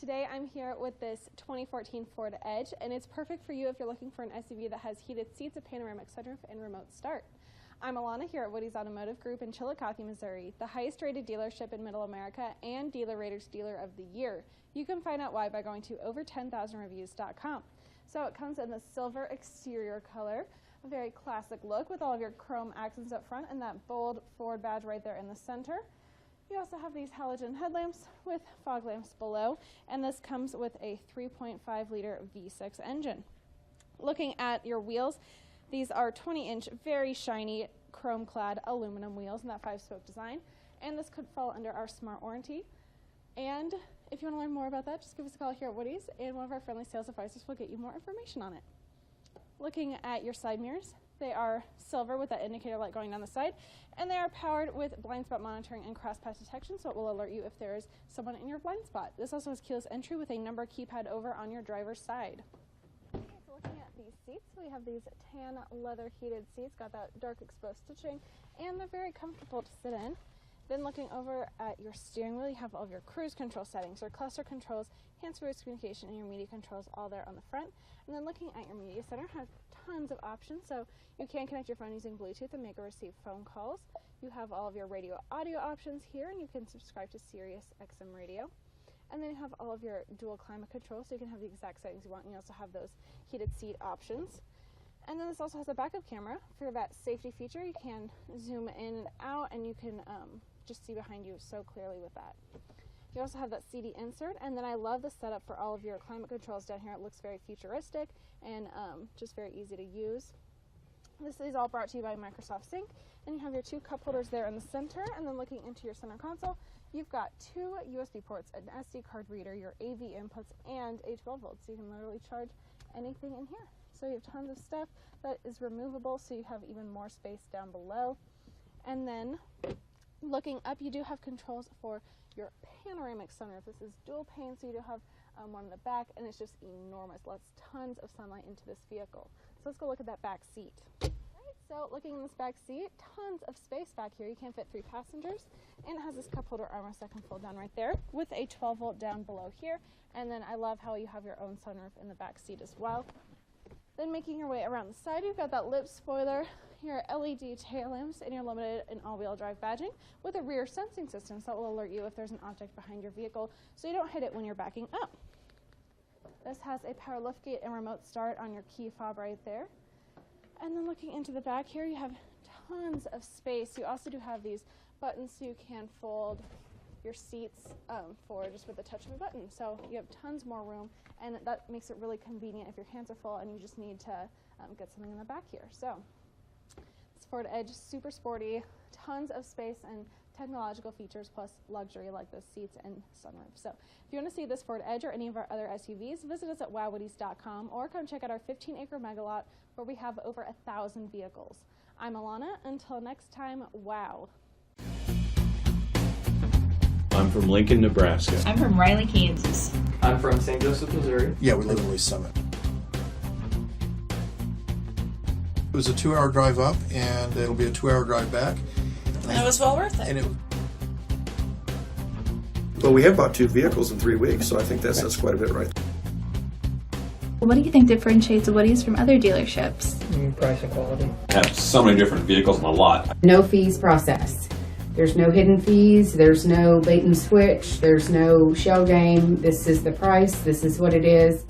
Today I'm here with this 2014 Ford Edge, and it's perfect for you if you're looking for an SUV that has heated seats, a panoramic sunroof, and remote start. I'm Alana here at Woodys Automotive Group in Chillicothe, Missouri, the highest rated dealership in Middle America and Dealer Rater's Dealer of the Year. You can find out why by going to over10,000reviews.com. So it comes in the silver exterior color, a very classic look with all of your chrome accents up front and that bold Ford badge right there in the center. You also have these halogen headlamps with fog lamps below, and this comes with a 3.5 liter V6 engine. Looking at your wheels, these are 20-inch, very shiny, chrome-clad aluminum wheels in that 5-spoke design, and this could fall under our smart warranty. And if you want to learn more about that, just give us a call here at Woodys, and one of our friendly sales advisors will get you more information on it. Looking at your side mirrors, they are silver with that indicator light going down the side, and they are powered with blind spot monitoring and cross path detection, so it will alert you if there is someone in your blind spot. This also has keyless entry with a number keypad over on your driver's side. Okay, so looking at these seats, we have these tan leather heated seats, got that dark exposed stitching, and they're very comfortable to sit in. Then looking over at your steering wheel, you have all of your cruise control settings, your cluster controls, hands-free voice communication, and your media controls all there on the front. And then looking at your media center, has tons of options. So you can connect your phone using Bluetooth and make or receive phone calls. You have all of your radio audio options here, and you can subscribe to Sirius XM radio. And then you have all of your dual climate control, so you can have the exact settings you want, and you also have those heated seat options. And then this also has a backup camera for that safety feature. You can zoom in and out, and you can just see behind you so clearly with that. You also have that CD insert, and then I love the setup for all of your climate controls down here. It looks very futuristic and just very easy to use. This is all brought to you by Microsoft Sync, and you have your two cup holders there in the center. And then looking into your center console, you've got two USB ports, an SD card reader, your AV inputs, and a 12 volt, so you can literally charge anything in here. So you have tons of stuff that is removable, so you have even more space down below. And then looking up, you do have controls for your panoramic sunroof. This is dual pane, so you do have one in the back, and it's just enormous. Lets tons of sunlight into this vehicle. So let's go look at that back seat. Right, so looking in this back seat, tons of space back here. You can fit 3 passengers, and it has this cup holder armrest that can fold down right there with a 12 volt down below here. And then I love how you have your own sunroof in the back seat as well. Then making your way around the side, you've got that lip spoiler, your LED tail lamps, and your limited and all-wheel drive badging with a rear sensing system, so it will alert you if there's an object behind your vehicle so you don't hit it when you're backing up. This has a power liftgate and remote start on your key fob right there. And then looking into the back here, you have tons of space. You also do have these buttons so you can fold your seats forward just with the touch of a button. So you have tons more room, and that makes it really convenient if your hands are full and you just need to get something in the back here. So this Ford Edge, super sporty, tons of space and technological features plus luxury like the seats and sunroof. So if you want to see this Ford Edge or any of our other SUVs, visit us at WowWoodys.com or come check out our 15-acre mega lot where we have over 1,000 vehicles. I'm Alana. Until next time, wow. I'm from Lincoln, Nebraska. I'm from Riley, Kansas. I'm from St. Joseph, Missouri. Yeah, we live in Lee Summit. It was a 2-hour drive up, and it'll be a 2-hour drive back. And it was well worth it. And Well, we have bought 2 vehicles in 3 weeks, so I think that says quite a bit right. What do you think differentiates Woodys from other dealerships? Price and quality. I have so many different vehicles on the lot. No fees process. There's no hidden fees, there's no bait and switch, there's no shell game. This is the price, this is what it is.